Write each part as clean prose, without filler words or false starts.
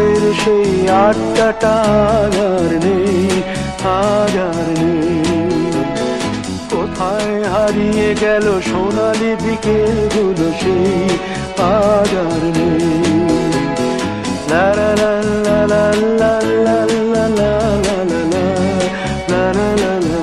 হাউসের সেই আড্ডাটা আর নেই, আজ আর নেই। কোথায় হারিয়ে গেল সোনালি বিকেলগুলো সেই আজ আর নেই। লা লা লা লা লা লা লা লা লা লা লা লা লা লা।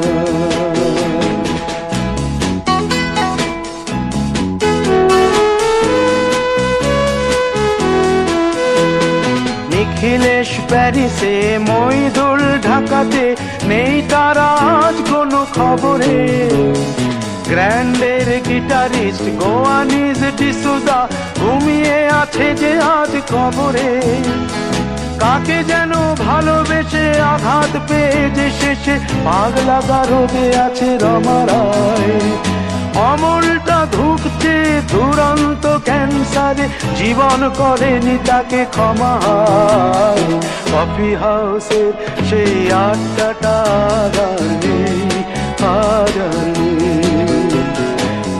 নিখিলেশ প্যারিসে, মইদুল ঢাকাতে, নেই তারা আজ কোনো খবরে। গ্র্যান্ডের গিটারিস্ট গোয়ানিজ ডিসুজা ঘুমিয়ে আছে যে আজ কবরে। কাকে যেন ভালোবেসে আঘাত পেয়ে যে শেষে পাগলা গারদে আছে রমা রায়। অমলটা ধুকছে দুরন্ত ক্যান্সারে, জীবন করেনি তাকে ক্ষমা। কফি হাউসের সেই আড্ডাটা আর নেই, আজ আর নেই।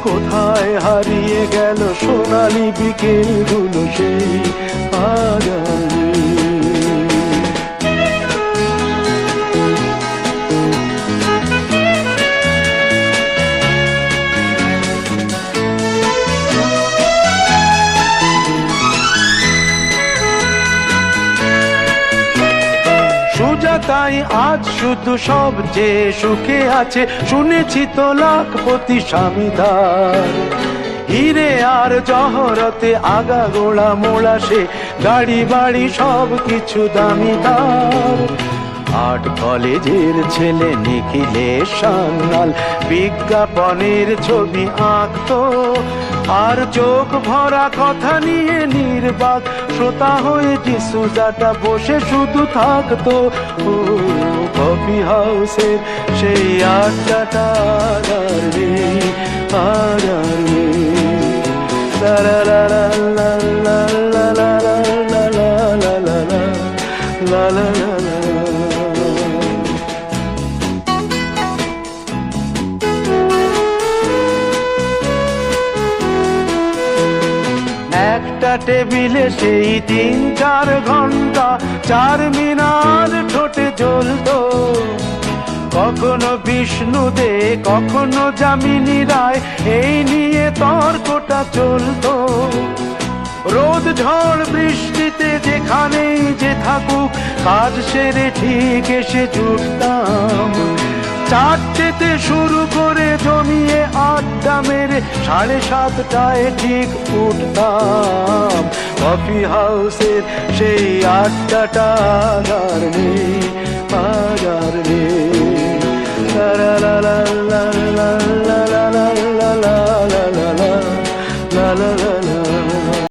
কোথায় হারিয়ে গেল সোনালি বিকেলগুলো সেই আজ আর নেই। সুজাতাই আজ শুধু সবচেয়ে সুখে আছে, শুনেছি তো লাখপতি স্বামীদার। হিরে আর জহরতে আগা গোড়া মোড়া সে, গাড়ি বাড়ি সব কিছু দামিদার। আর্ট কলেজের ছেলে নিখিলেশ সান্যাল বিজ্ঞাপনের ছবি আঁকতো, আর চোখ ভরা কথা নিয়ে নির্বাক শ্রোতা হয়ে ডিসুজাটা বসে শুধু থাকতো। ও কফি হাউসের সেই আড্ডাটা আর নেই, আর নেই। লা লা লা লা লা লা লা লা লা লা লা লা লা লা লা। একটা টেবিলে সেই 3-4 ঘন্টা চার মিনার ঠোঁটে জ্বলতো। কখনো বিষ্ণু দে, কখনো যামিনী রায়, এই নিয়ে তর্কটা চলতো। রোদ ঝড় বৃষ্টিতে যেখানেই যে থাকুক, কাজ সেরে ঠিক এসে জুটতাম। 4টেতে শুরু করে জমিয়ে আড্ডা মেরে 7:30টায় ঠিক উঠতাম। কফি হাউসের সেই আড্ডাটা আর নেই, আজ আর নেই। লা লা লা লা লা লা লা লা লা লা লা লা লা লা লা লা।